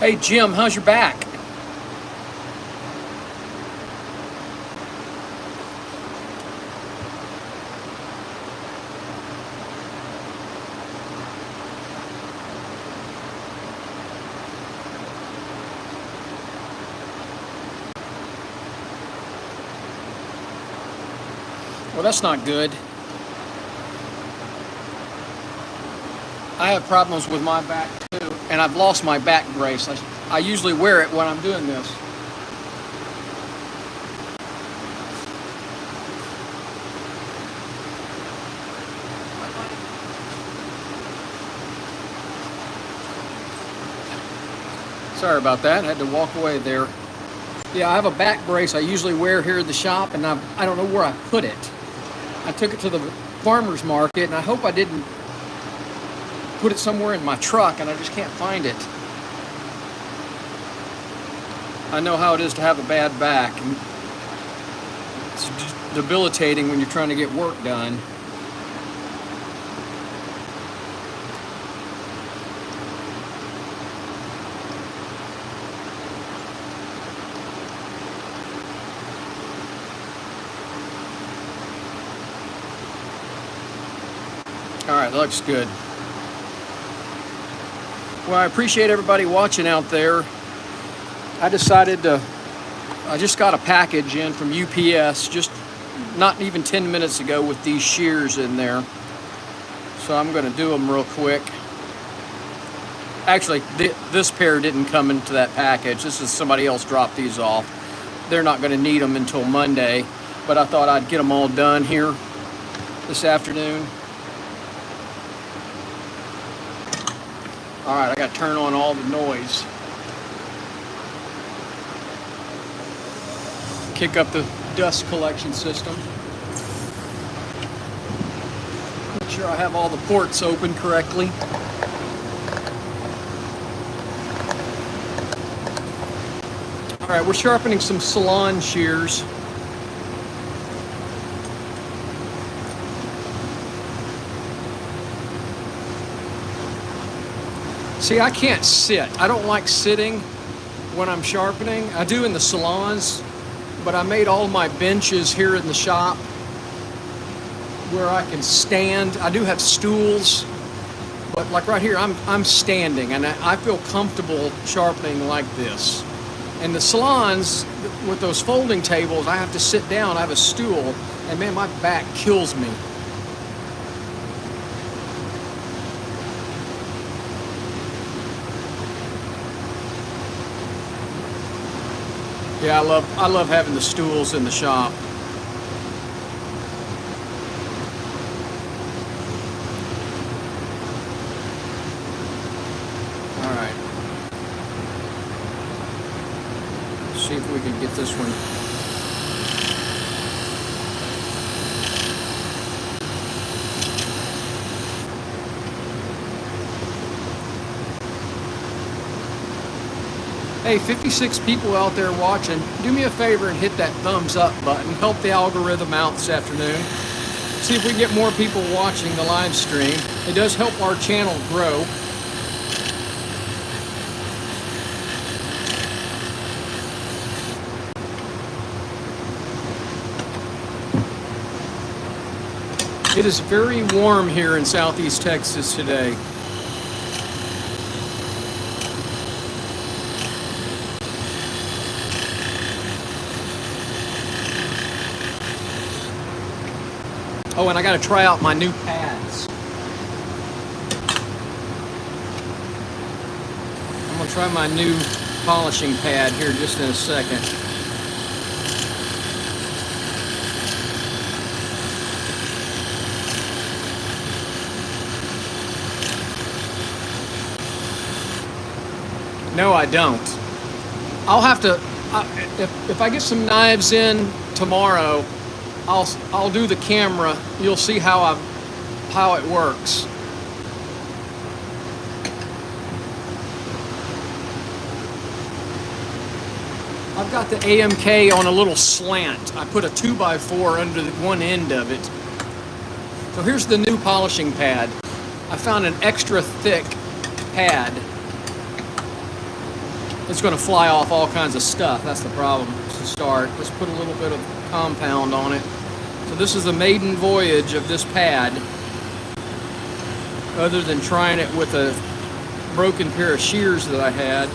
Hey Jim, how's your back? Well, that's not good. I have problems with my back too, and I've lost my back brace. I usually wear it when I'm doing this. Sorry about that, I had to walk away there. Yeah, I have a back brace I usually wear here at the shop, and I don't know where I put it. I took it to the farmer's market, and I hope I didn't put it somewhere in my truck, and I just can't find it. I know how it is to have a bad back, and it's debilitating when you're trying to get work done. All right, that looks good. Well, I appreciate everybody watching out there. I just got a package in from UPS just not even 10 minutes ago with these shears in there. So I'm going to do them real quick. Actually, this pair didn't come into that package. This is somebody else dropped these off. They're not going to need them until Monday, but I thought I'd get them all done here this afternoon. All right, I got to turn on all the noise. Kick up the dust collection system. Make sure I have all the ports open correctly. All right, we're sharpening some Salon shears. See, I can't sit. I don't like sitting when I'm sharpening. I do in the salons, but I made all my benches here in the shop where I can stand. I do have stools, but like right here, I'm standing, and I feel comfortable sharpening like this. In the salons, with those folding tables, I have to sit down. I have a stool, and man, my back kills me. Yeah, I love having the stools in the shop. All right. Let's see if we can get this one. Hey, 56 people out there watching, do me a favor and hit that thumbs up button. Help the algorithm out this afternoon. See if we can get more people watching the live stream. It does help our channel grow. It is very warm here in Southeast Texas today. Oh, and I got to try out my new pads. I'm going to try my new polishing pad here just in a second. No, I don't. I'll have to, if I get some knives in tomorrow, I'll do the camera. You'll see how it works. I've got the AMK on a little slant. I put a 2x4 under one end of it. So here's the new polishing pad. I found an extra thick pad. it's going to fly off all kinds of stuff. That's the problem to start. Let's put a little bit of compound on it. So this is the maiden voyage of this pad, other than trying it with a broken pair of shears that I had.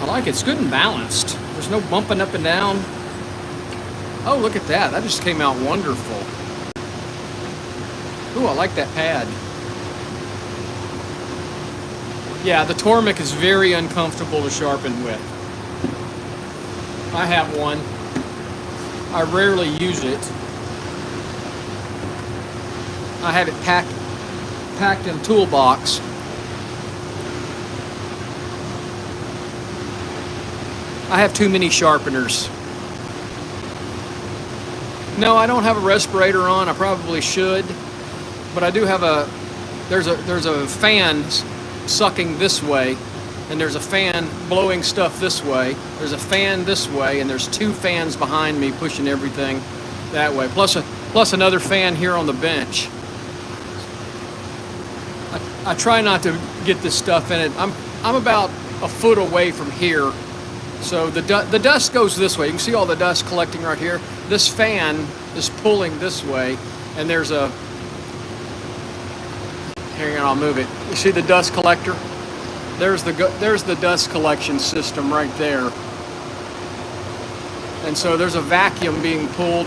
I like it. It's good and balanced. There's no bumping up and down. Oh, look at that. That just came out wonderful. Ooh, I like that pad. Yeah, the Tormek is very uncomfortable to sharpen with. I have one. I rarely use it. I have it packed in a toolbox. I have too many sharpeners. No, I don't have a respirator on. I probably should, but I do have there's a fan sucking this way, and there's a fan blowing stuff this way. There's a fan this way, and there's two fans behind me pushing everything that way. Plus another fan here on the bench. I try not to get this stuff in it. I'm about a foot away from here. So the dust goes this way. You can see all the dust collecting right here. This fan is pulling this way, and there's a, here, I'll move it. You see the dust collector? There's the dust collection system right there. And so there's a vacuum being pulled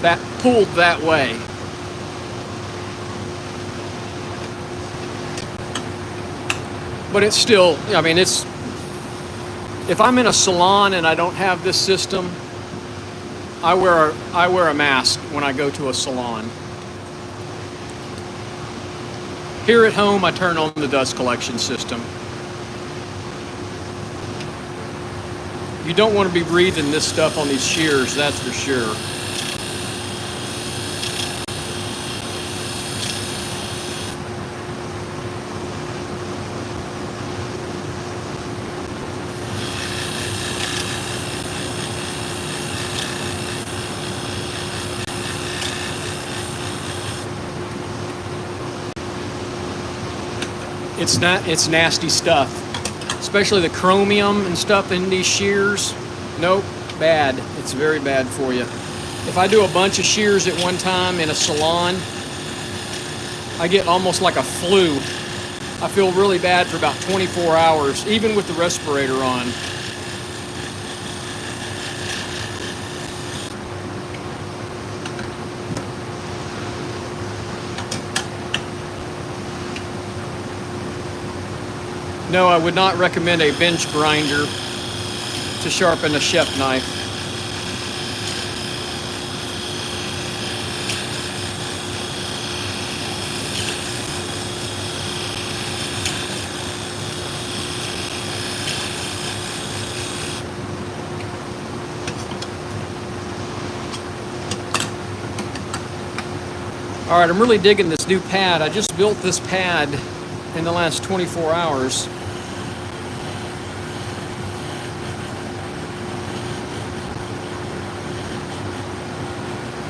that way. But it's still, I mean, if I'm in a salon and I don't have this system, I wear a mask when I go to a salon. Here at home, I turn on the dust collection system. You don't want to be breathing this stuff on these shears, that's for sure. It's nasty stuff, especially the chromium and stuff in these shears. Nope, bad. It's very bad for you. If I do a bunch of shears at one time in a salon, I get almost like a flu. I feel really bad for about 24 hours, even with the respirator on. No, I would not recommend a bench grinder to sharpen a chef knife. All right, I'm really digging this new pad. I just built this pad in the last 24 hours.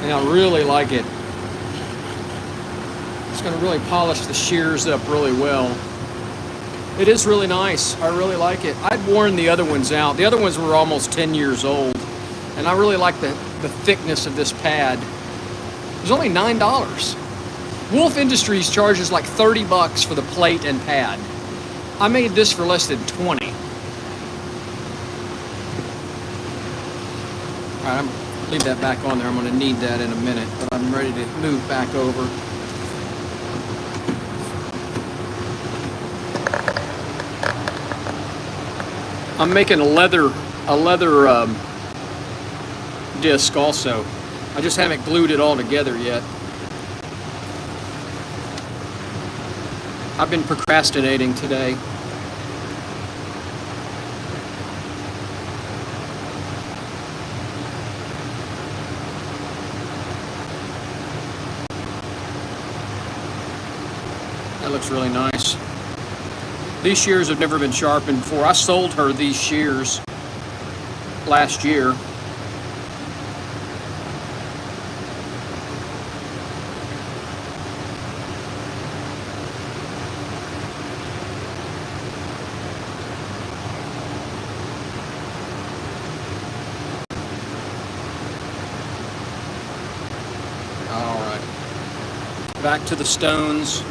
And I really like it. It's going to really polish the shears up really well. It is really nice. I really like it. I'd worn the other ones out. The other ones were almost 10 years old. And I really like the thickness of this pad. It was only $9. Wolf Industries charges like 30 bucks for the plate and pad. I made this for less than 20. All right, I'm leave that back on there. I'm going to need that in a minute, but I'm ready to move back over. I'm making a leather disc also. I just haven't glued it all together yet. I've been procrastinating today. That looks really nice. These shears have never been sharpened before. I sold her these shears last year. back to the stones.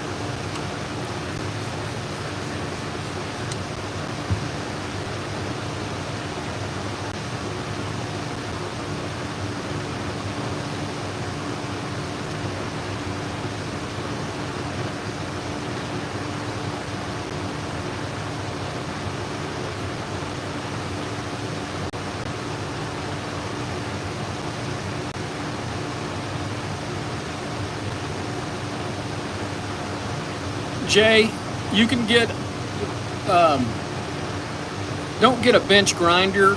Jay, you can get, don't get a bench grinder,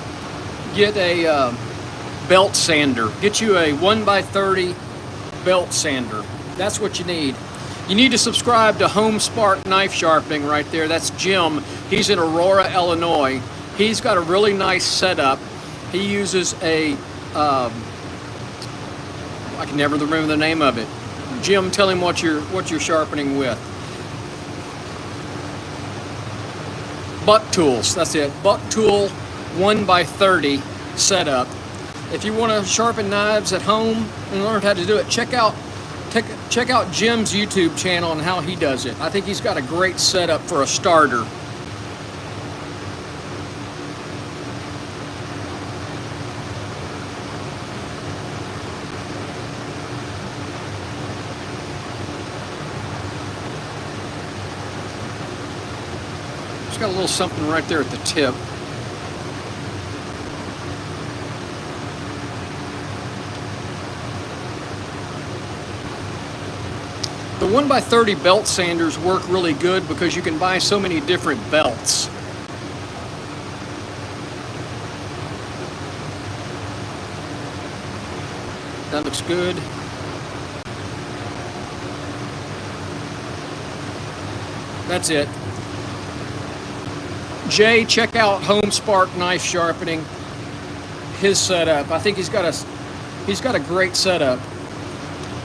get a belt sander. Get you a 1x30 belt sander. That's what you need. You need to subscribe to Home Spark Knife Sharpening right there. That's Jim. He's in Aurora, Illinois. He's got a really nice setup. He uses a, I can never remember the name of it. Jim, tell him what you're sharpening with. Buck tools, that's it. Buck tool 1x30 setup. If you want to sharpen knives at home and learn how to do it, check out Jim's YouTube channel and how he does it. I think he's got a great setup for a starter. Got a little something right there at the tip. The 1x30 belt sanders work really good because you can buy so many different belts. That looks good. That's it. Jay, check out Home Spark Knife Sharpening. His setup. I think he's got a great setup.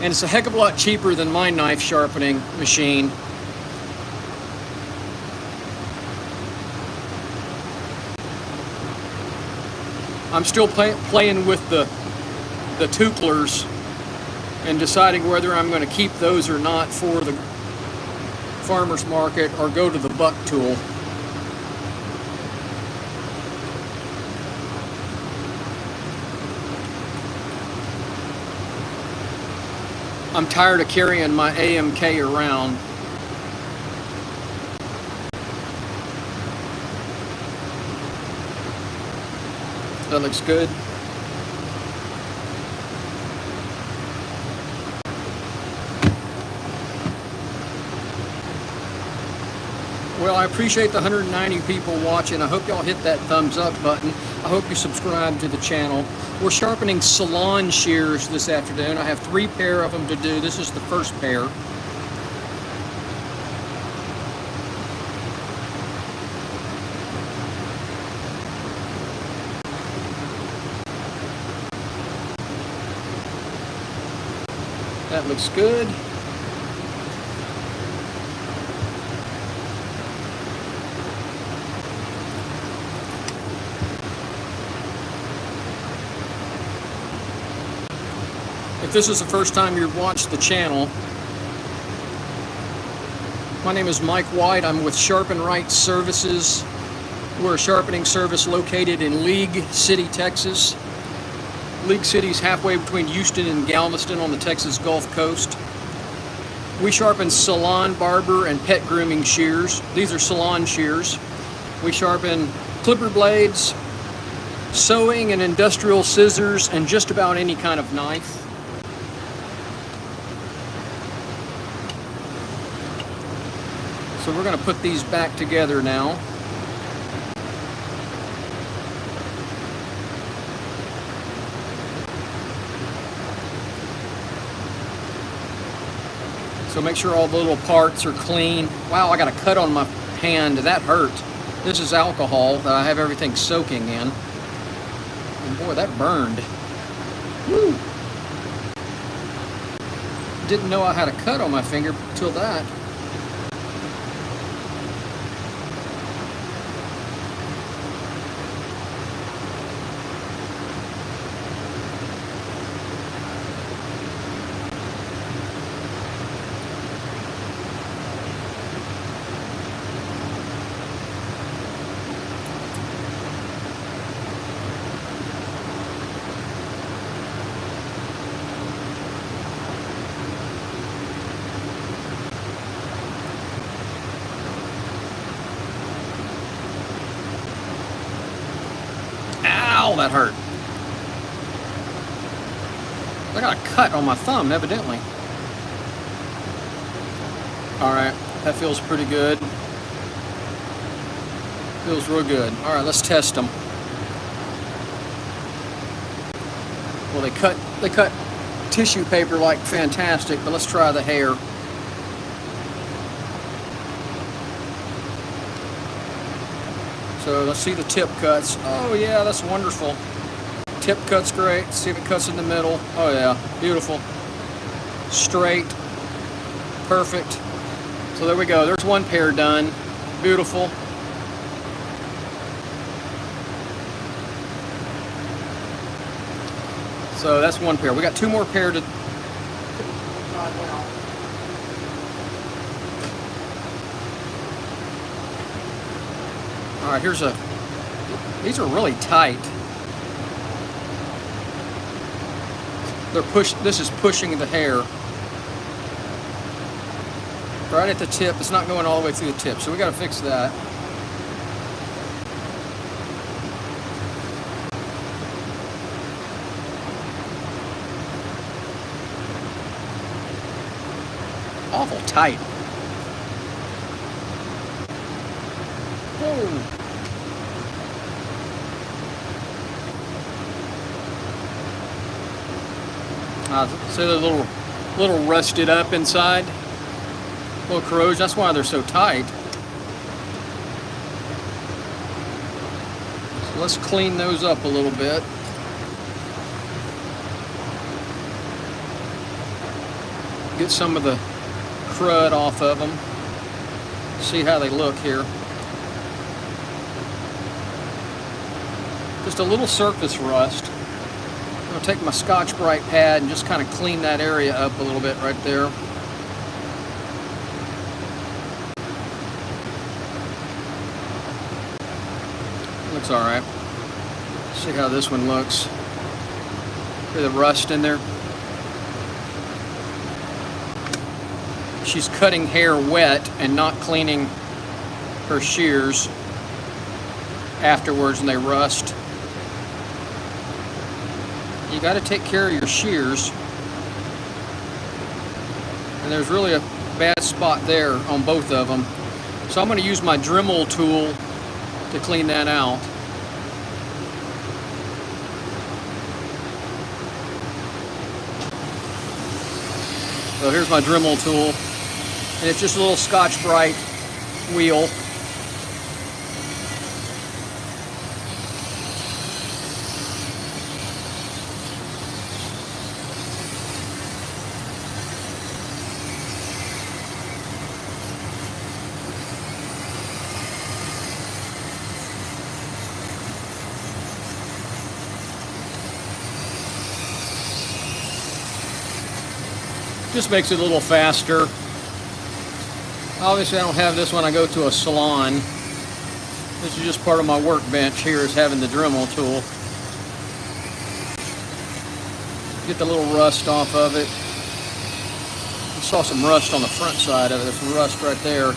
And it's a heck of a lot cheaper than my knife sharpening machine. I'm still playing with the Tucklers and deciding whether I'm going to keep those or not for the farmer's market or go to the buck tool. I'm tired of carrying my AMK around. That looks good. Well, I appreciate the 190 people watching. I hope y'all hit that thumbs up button. I hope you subscribe to the channel. We're sharpening Salon shears this afternoon. I have 3 pair of them to do. This is the first pair. That looks good. If this is the first time you've watched the channel, my name is Mike White. I'm with Sharpen Right Services. We're a sharpening service located in League City, Texas. League City is halfway between Houston and Galveston on the Texas Gulf Coast. We sharpen salon, barber, and pet grooming shears. These are salon shears. We sharpen clipper blades, sewing and industrial scissors, and just about any kind of knife. So we're going to put these back together now. So make sure all the little parts are clean. Wow, I got a cut on my hand. That hurt. This is alcohol that I have everything soaking in. And boy, that burned. Woo! Didn't know I had a cut on my finger till that. Ow, that hurt. I got a cut on my thumb, evidently. Alright, that feels pretty good. Feels real good. Alright, let's test them. Well, they cut tissue paper like fantastic, but let's try the hair. So let's see the tip cuts. Oh yeah, that's wonderful. Tip cut's great. See if it cuts in the middle. Oh yeah, beautiful. Straight. Perfect. So there we go. There's one pair done. Beautiful. So that's one pair. We got two more pair to try now. All right, these are really tight. This is pushing the hair. Right at the tip, it's not going all the way through the tip, so we got to fix that. Awful tight. Whoa. So they're a little rusted up inside. A little corrosion. That's why they're so tight. So let's clean those up a little bit. Get some of the crud off of them. See how they look here. Just a little surface rust. I'm going to take my Scotch-Brite pad and just kind of clean that area up a little bit right there. Looks all right. See how this one looks. See the rust in there? She's cutting hair wet and not cleaning her shears afterwards, and they rust. You got to take care of your shears. And there's really a bad spot there on both of them. So I'm going to use my Dremel tool to clean that out. So here's my Dremel tool. And it's just a little Scotch-Brite wheel. Just makes it a little faster. Obviously I don't have this when I go to a salon. This is just part of my workbench here, is having the Dremel tool. Get the little rust off of it. I saw some rust on the front side of it. There's some rust right there.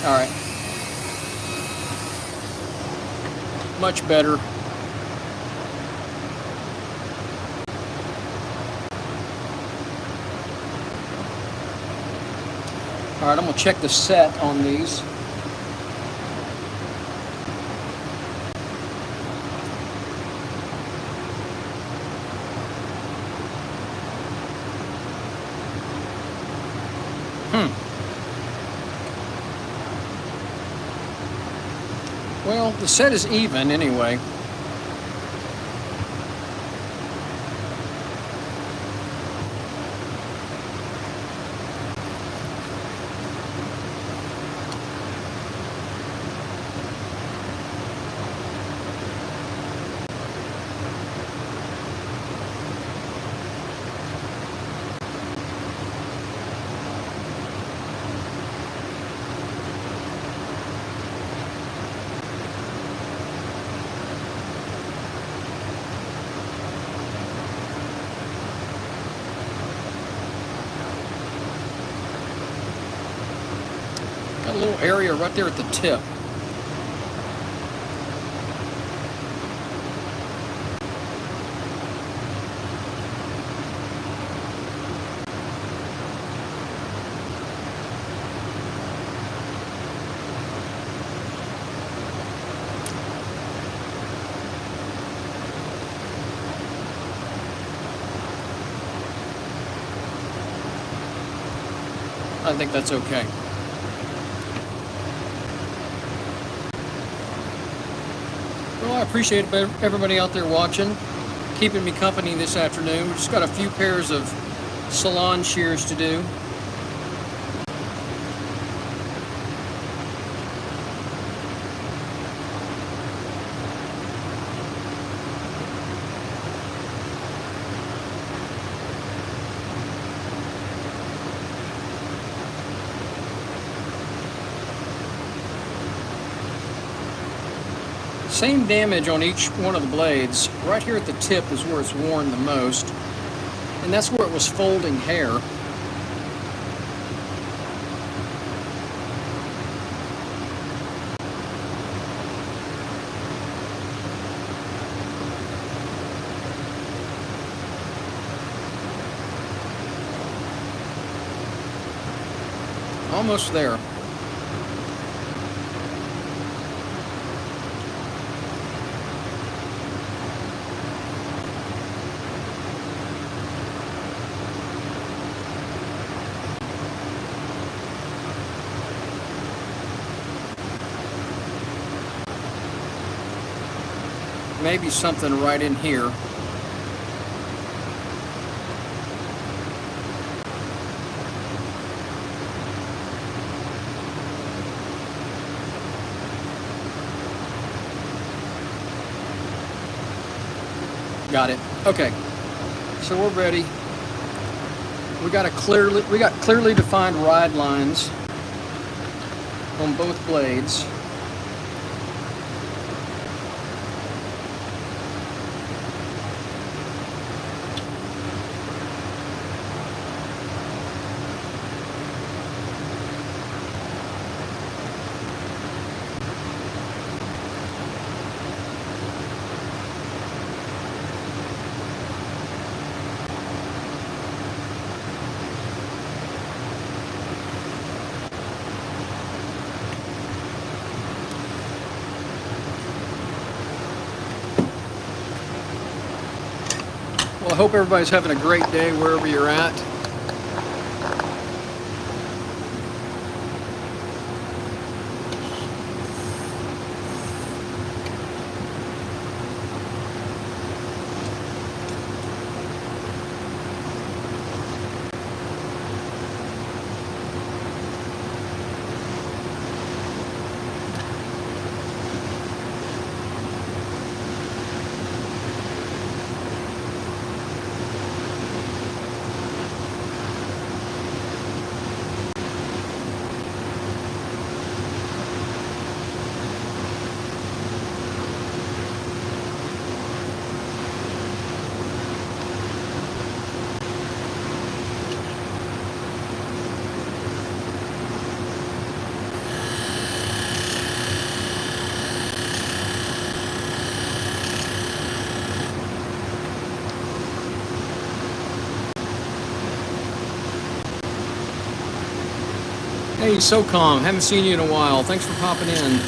Alright. Much better. All right, I'm gonna check the set on these. Well, the set is even anyway. Got a little area right there at the tip. I think that's okay. Well, I appreciate everybody out there watching, keeping me company this afternoon. We've just got a few pairs of salon shears to do. Same damage on each one of the blades. Right here at the tip is where it's worn the most, and that's where it was folding hair. Almost there. Maybe something right in here. Got it. Okay. So we're ready. We got clearly defined ride lines on both blades. Well, I hope everybody's having a great day wherever you're at. Hey, SOCOM, haven't seen you in a while. Thanks for popping in.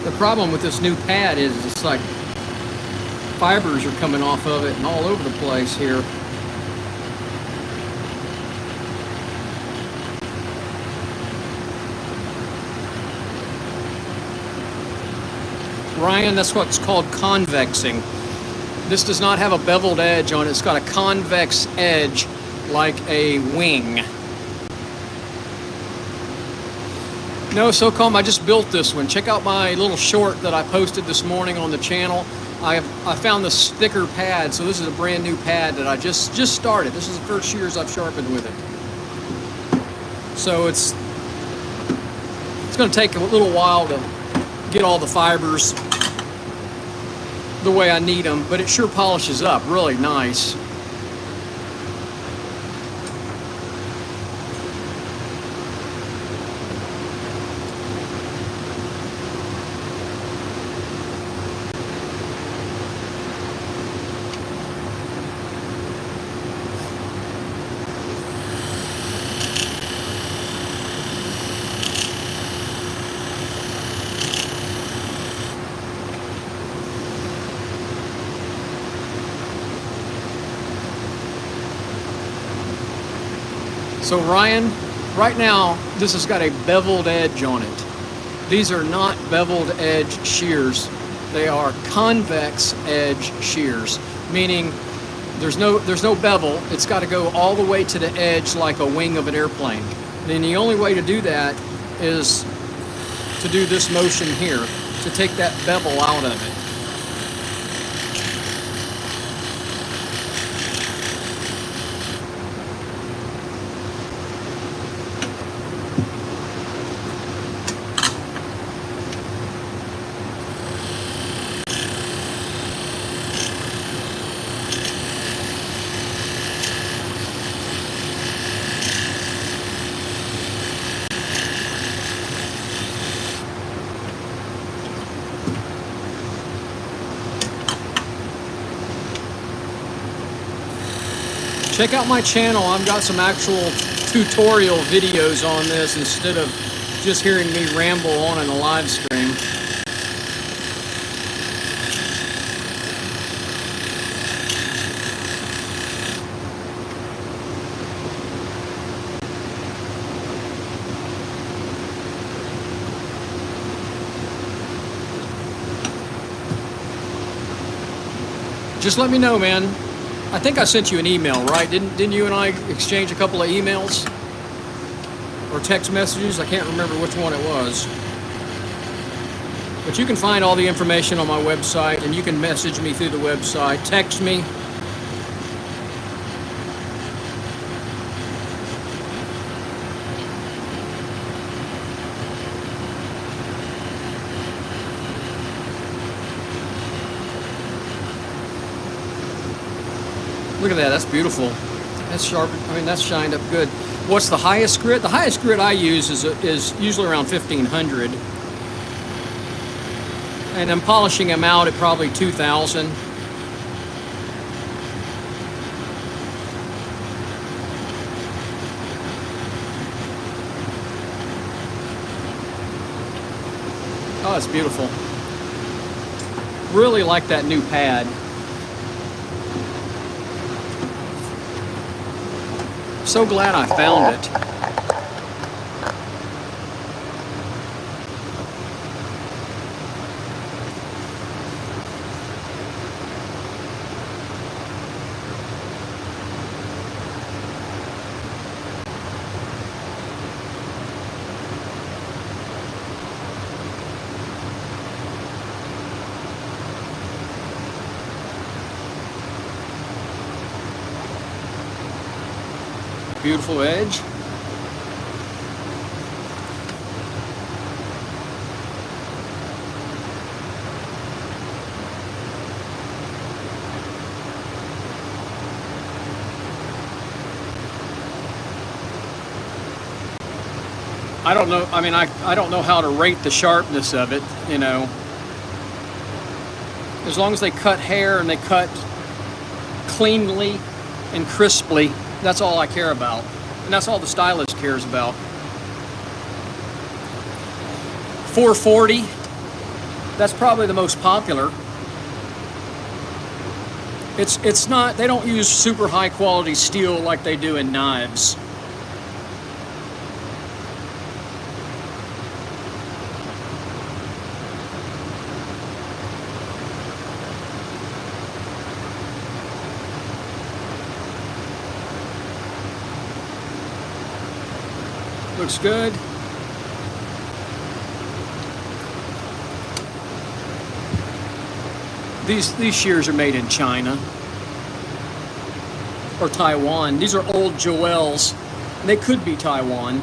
The problem with this new pad is it's like fibers are coming off of it and all over the place here. Brian, that's what's called convexing. This does not have a beveled edge on it. It's got a convex edge like a wing. No, SOCOM, I just built this one. Check out my little short that I posted this morning on the channel. I found this thicker pad, so this is a brand new pad that I just started. This is the first shears I've sharpened with it. So it's going to take a little while to get all the fibers the way I need them, but it sure polishes up really nice. So Ryan, right now, this has got a beveled edge on it. These are not beveled edge shears. They are convex edge shears, meaning there's no bevel. It's got to go all the way to the edge like a wing of an airplane. And the only way to do that is to do this motion here, to take that bevel out of it. Check out my channel. I've got some actual tutorial videos on this instead of just hearing me ramble on in a live stream. Just let me know, man. I think I sent you an email, right? Didn't you and I exchange a couple of emails or text messages? I can't remember which one it was. But you can find all the information on my website, and you can message me through the website, text me. Look at that, that's beautiful. That's sharp, I mean, that's shined up good. What's the highest grit? The highest grit I use is usually around 1500. And I'm polishing them out at probably 2000. Oh, that's beautiful. Really like that new pad. So glad I found it. Beautiful edge. I don't know, I mean, I don't know how to rate the sharpness of it, you know. As long as they cut hair and they cut cleanly and crisply, that's all I care about. And that's all the stylist cares about. 440, that's probably the most popular. It's not, they don't use super high quality steel like they do in knives. Looks good. These shears are made in China or Taiwan. These are old Joels. They could be Taiwan.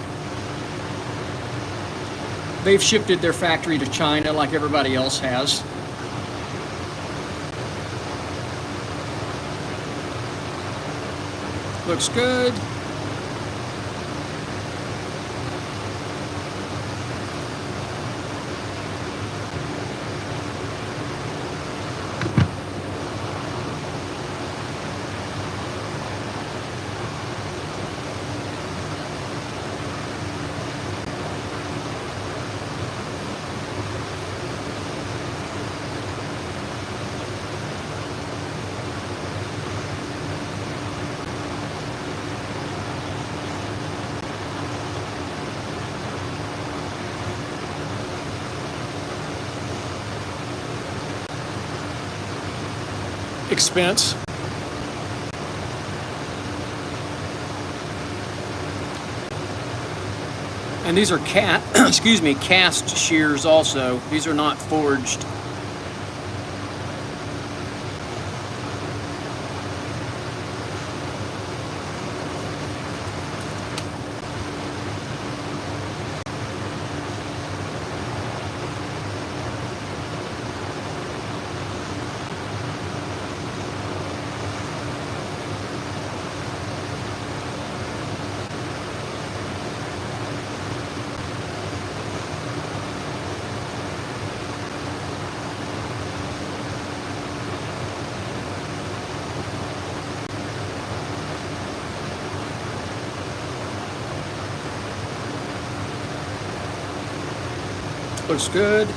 They've shifted their factory to China like everybody else has. Looks good. Expense. And these are cast shears also. These are not forged. Looks good.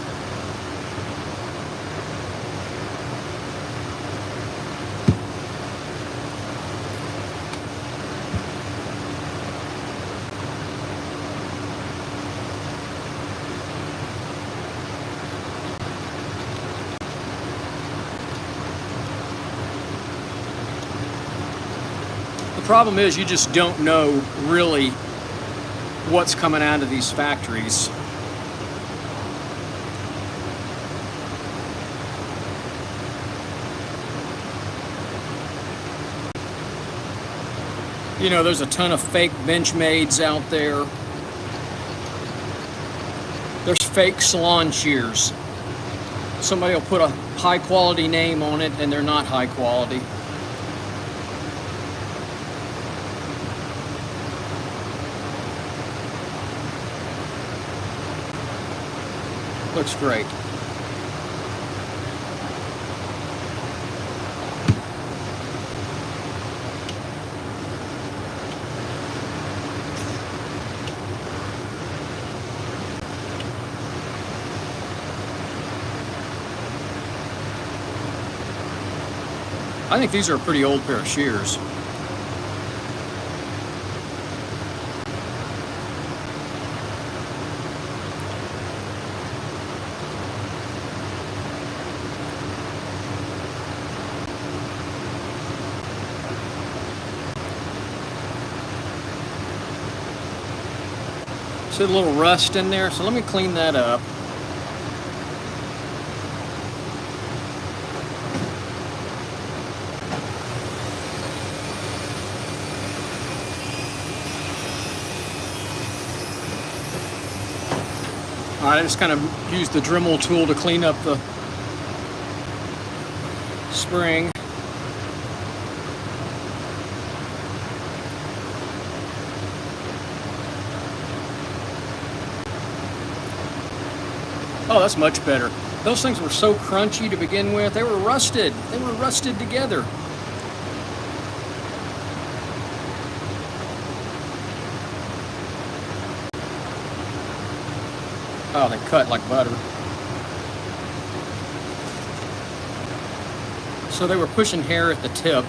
The problem is you just don't know really what's coming out of these factories. You know, there's a ton of fake Benchmades out there. There's fake salon shears. Somebody will put a high quality name on it and they're not high quality. Looks great. I think these are a pretty old pair of shears. See a little rust in there, so let me clean that up. Alright, I just kind of used the Dremel tool to clean up the spring. Oh, that's much better. Those things were so crunchy to begin with. They were rusted. They were rusted together. Oh, they cut like butter. So they were pushing hair at the tip.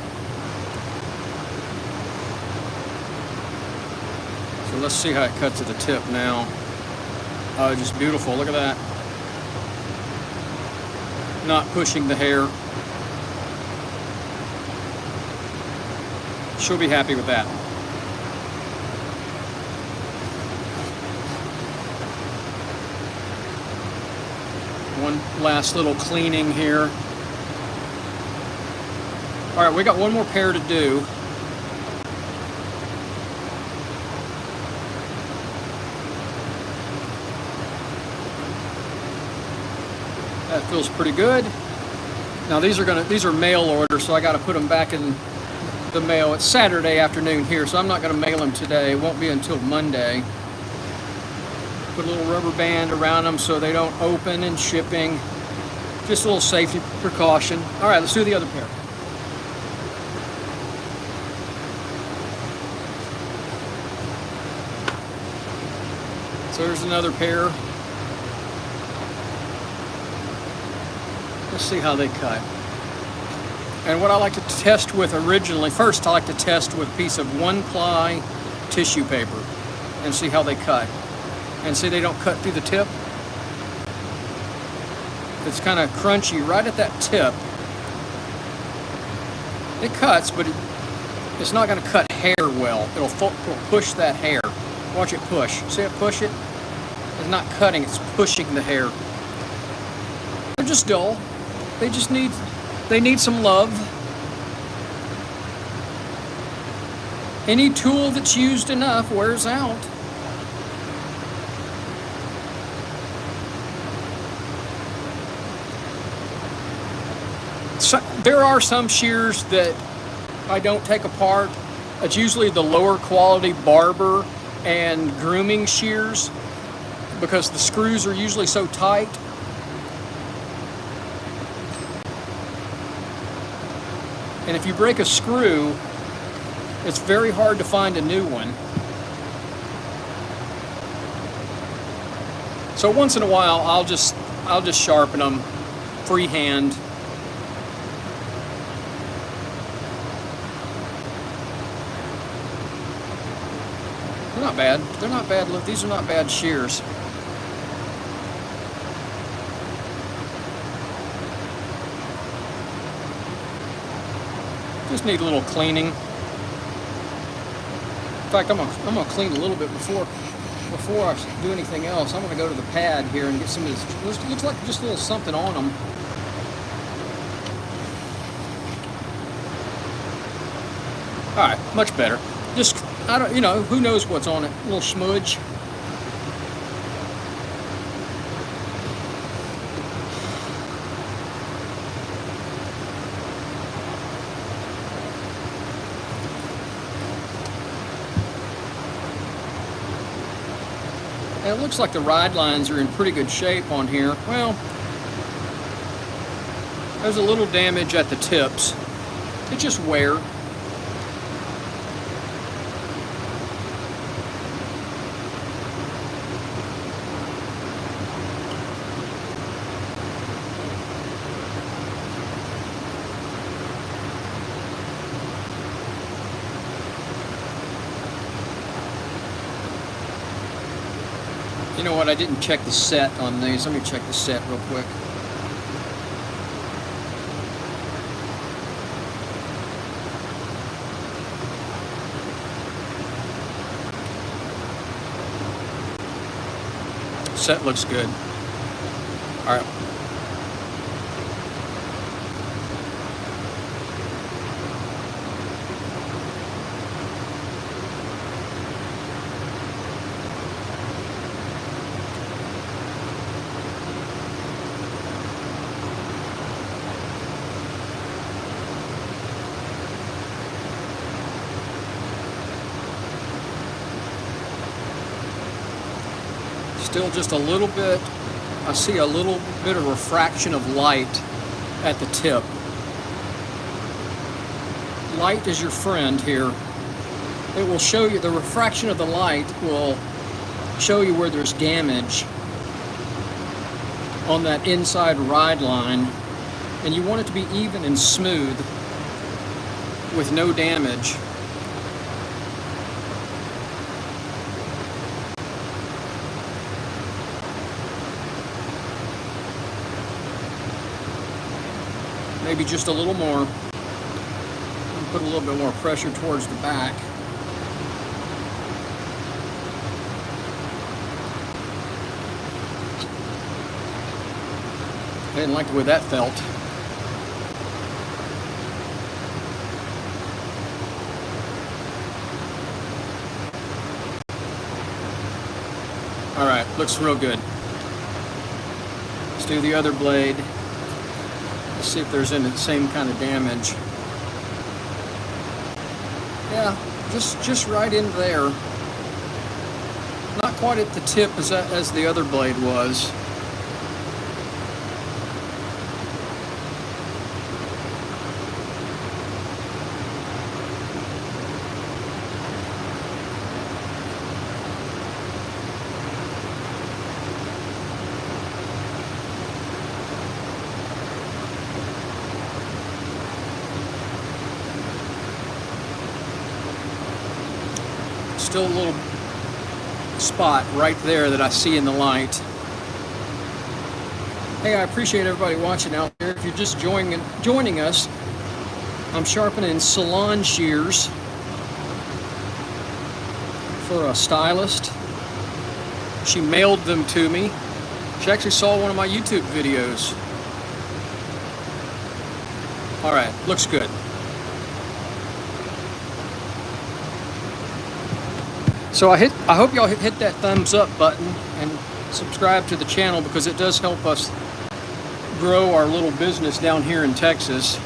So let's see how it cuts at the tip now. Oh, just beautiful. Look at that. Not pushing the hair. She'll be happy with that. one last little cleaning here. All right, we got one more pair to do. That feels pretty good. Now these are mail orders, so I got to put them back in the mail. It's Saturday afternoon here, so I'm not going to mail them today. It won't be until Monday. Put a little rubber band around them so they don't open in shipping. Just a little safety precaution. All right, let's do the other pair. So there's another pair. Let's see how they cut. And what I like to test with originally, first I like to test with a piece of 1-ply tissue paper and see how they cut. And see they don't cut through the tip. It's kind of crunchy right at that tip. It cuts, but it's not going to cut hair well. It'll push that hair. Watch it push. See it push it? It's not cutting, it's pushing the hair. They're just dull. They just need some love. Any tool that's used enough wears out. So, there are some shears that I don't take apart. It's usually the lower quality barber and grooming shears because the screws are usually so tight. And if you break a screw, it's very hard to find a new one. So once in a while, I'll just sharpen them freehand. They're not bad. They're not bad. Look, these are not bad shears. Just need a little cleaning. In fact, I'm gonna clean a little bit before I do anything else. I'm gonna go to the pad here and get some of this. Looks like just a little something on them. All right, much better. Just who knows what's on it? A little smudge. And it looks like the ride lines are in pretty good shape on here. Well, there's a little damage at the tips. It's just wear. You know what, I didn't check the set on these. Let me check the set real quick. Set looks good. All right. Still just a little bit, I see a little bit of refraction of light at the tip. Light is your friend here. It will show you, the refraction of the light will show you where there's damage on that inside ride line. And you want it to be even and smooth with no damage. Maybe just a little more. Put a little bit more pressure towards the back. didn't like the way that felt. All right, looks real good. Let's do the other blade. Let's see if there's any same kind of damage. Yeah, just right in there. Not quite at the tip as the other blade was. Still a little spot right there that I see in the light. Hey, I appreciate everybody watching out there. If you're just joining us, I'm sharpening Salon shears for a stylist. She mailed them to me. She actually saw one of my YouTube videos. All right, looks good. So I hope y'all hit that thumbs up button and subscribe to the channel, because it does help us grow our little business down here in Texas.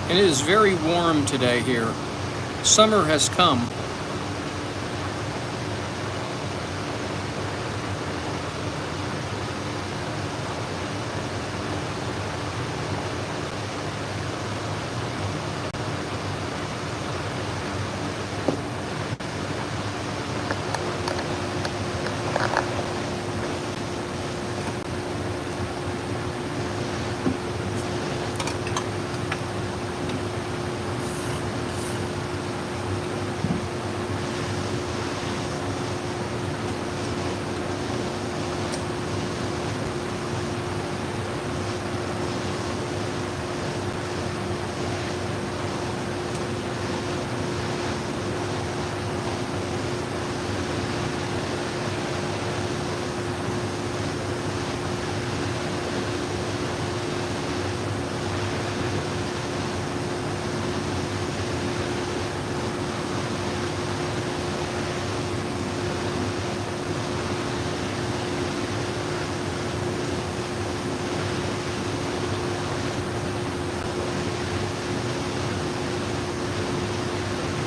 And it is very warm today here. Summer has come.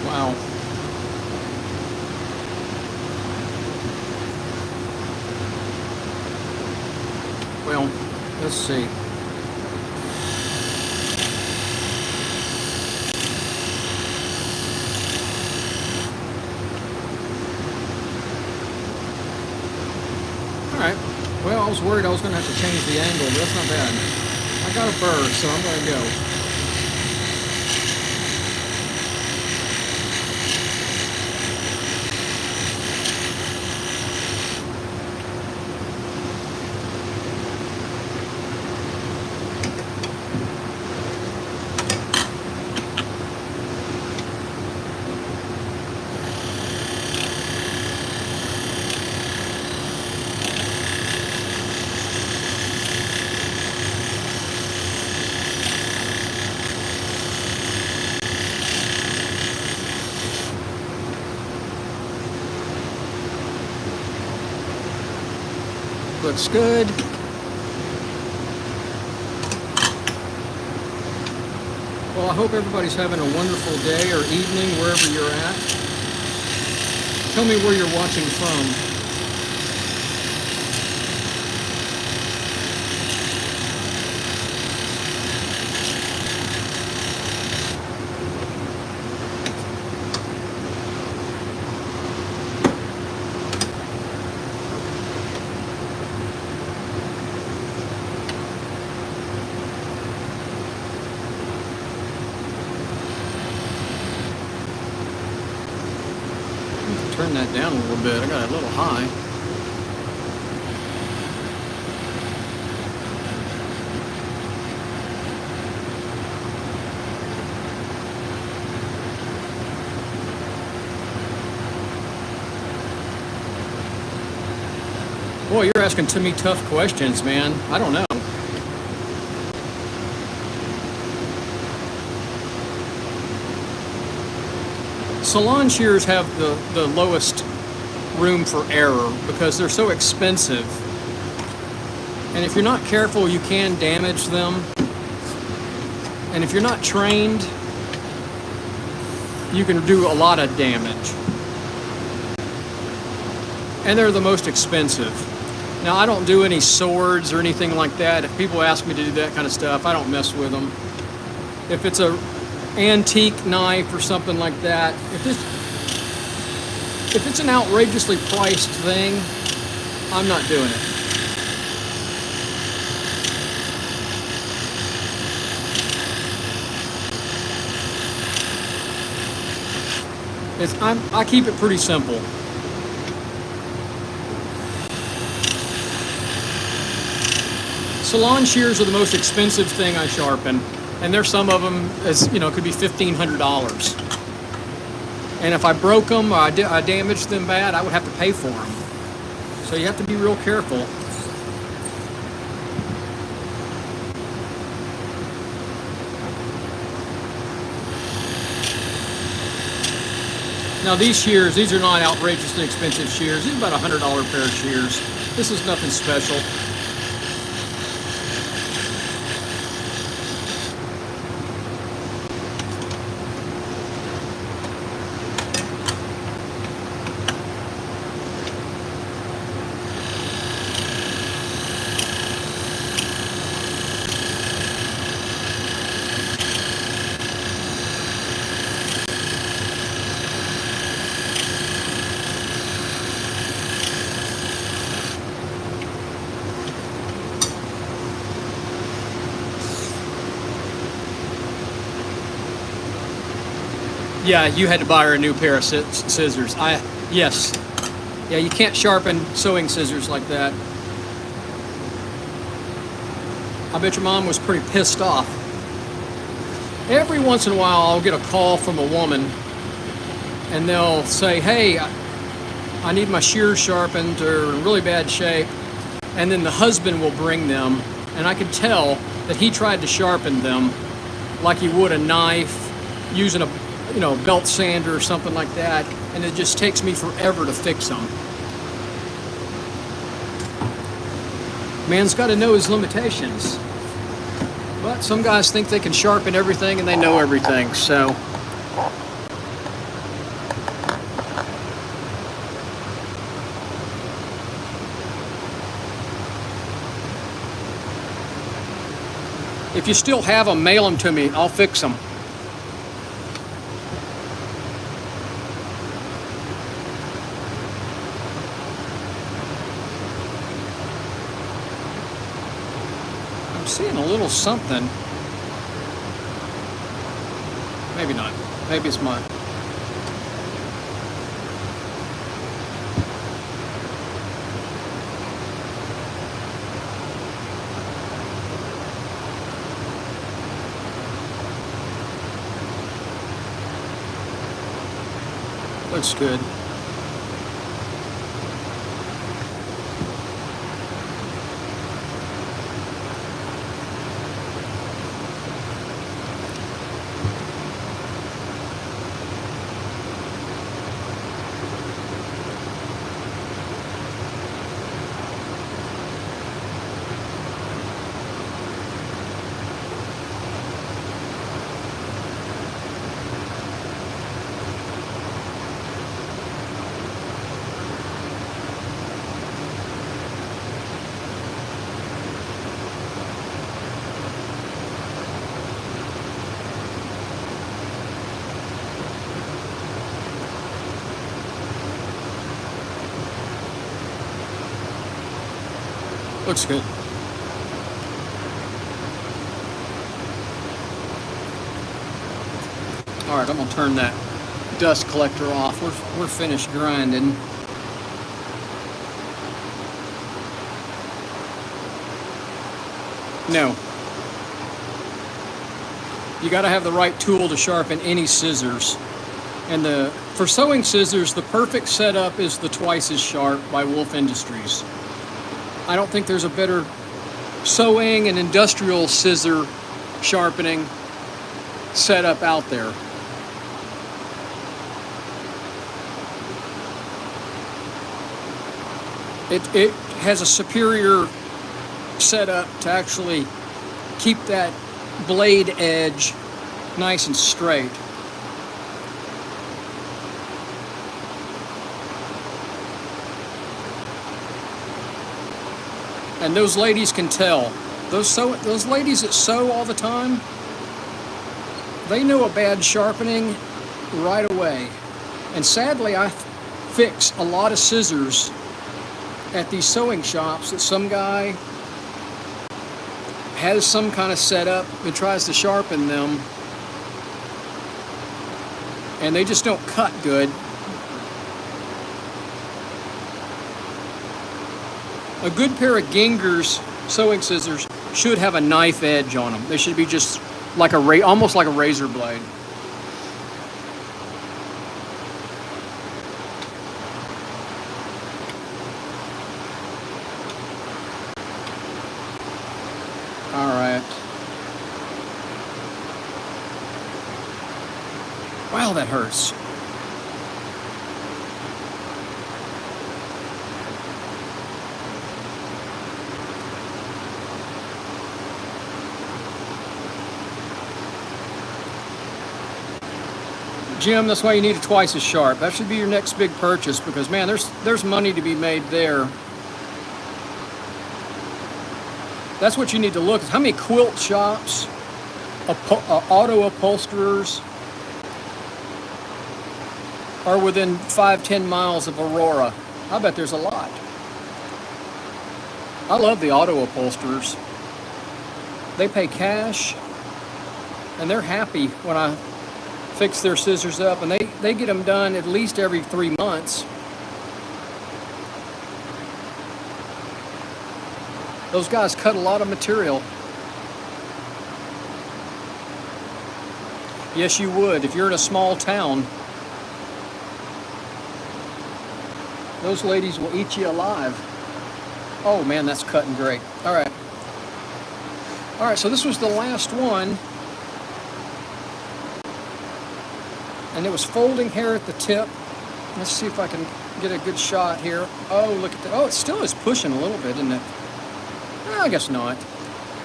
Wow. Well, let's see. All right. Well, I was worried I was going to have to change the angle, but that's not bad. I got a burr, so I'm going to go. Looks good. Well, I hope everybody's having a wonderful day or evening wherever you're at. Tell me where you're watching from. Turn that down a little bit. I got it a little high. Boy, you're asking to me tough questions, man. I don't know. Salon shears have the lowest room for error because they're so expensive. And if you're not careful, you can damage them. And if you're not trained, you can do a lot of damage. And they're the most expensive. Now, I don't do any swords or anything like that. If people ask me to do that kind of stuff, I don't mess with them. If it's a antique knife or something like that, if it's an outrageously priced thing, I'm not doing it. I keep it pretty simple. Salon shears are the most expensive thing I sharpen, and there's some of them as could be $1,500. And if I broke them or I damaged them bad, I would have to pay for them. So you have to be real careful. Now these shears, these are not outrageously expensive shears. These are about $100 pair of shears. This is nothing special. Yeah, you had to buy her a new pair of scissors. Yes. Yeah, you can't sharpen sewing scissors like that. I bet your mom was pretty pissed off. Every once in a while, I'll get a call from a woman, and they'll say, hey, I need my shears sharpened, or in really bad shape. And then the husband will bring them, and I can tell that he tried to sharpen them like he would a knife, using a belt sander or something like that, and it just takes me forever to fix them. Man's got to know his limitations. But some guys think they can sharpen everything and they know everything, so. If you still have them, mail them to me. I'll fix them. Seeing a little something. Maybe not. Maybe it's mine. Looks good. Looks good. All right, I'm gonna turn that dust collector off. We're finished grinding. No. You got to have the right tool to sharpen any scissors. And for sewing scissors, the perfect setup is the Twice as Sharp by Wolf Industries. I don't think there's a better sewing and industrial scissor sharpening setup out there. It has a superior setup to actually keep that blade edge nice and straight. And those ladies can tell. Those ladies that sew all the time, they know a bad sharpening right away. And sadly, I fix a lot of scissors at these sewing shops that some guy has some kind of setup and tries to sharpen them, and they just don't cut good. A good pair of Ginger's sewing scissors should have a knife edge on them. They should be just like almost like a razor blade. All right. Wow, that hurts. Jim, that's why you need it twice as sharp. That should be your next big purchase, because man, there's money to be made there. That's what you need to look at. How many quilt shops, auto upholsterers are within 5-10 miles of Aurora? I bet there's a lot. I love the auto upholsterers. They pay cash, and they're happy when I fix their scissors up, and they get them done at least every 3 months. Those guys cut a lot of material. Yes, you would. If you're in a small town, those ladies will eat you alive. Oh man, that's cutting great. All right. All right, so this was the last one. And it was folding hair at the tip. Let's see if I can get a good shot here. Oh, look at that. Oh, it still is pushing a little bit, isn't it? Well, I guess not.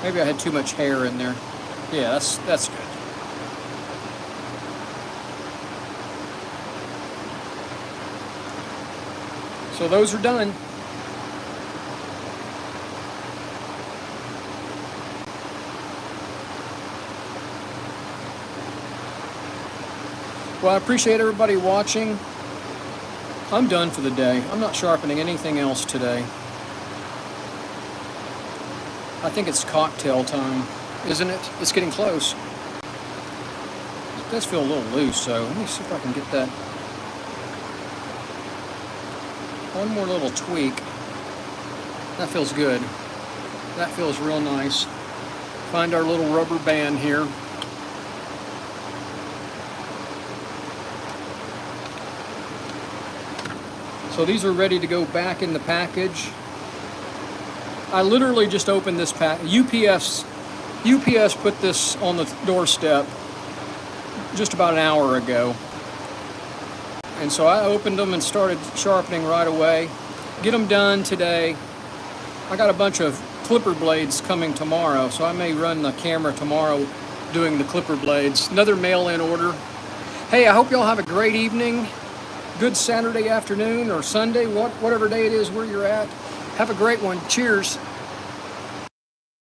Maybe I had too much hair in there. Yeah, that's good. So those are done. Well, I appreciate everybody watching. I'm done for the day. I'm not sharpening anything else today. I think it's cocktail time, isn't it? It's getting close. It does feel a little loose, so let me see if I can get that. One more little tweak. That feels good. That feels real nice. Find our little rubber band here. So these are ready to go back in the package. I literally just opened this pack. UPS put this on the doorstep just about an hour ago. And so I opened them and started sharpening right away. Get them done today. I got a bunch of clipper blades coming tomorrow, so I may run the camera tomorrow doing the clipper blades. Another mail-in order. Hey, I hope y'all have a great evening. Good Saturday afternoon or Sunday, whatever day it is where you're at. Have a great one. Cheers.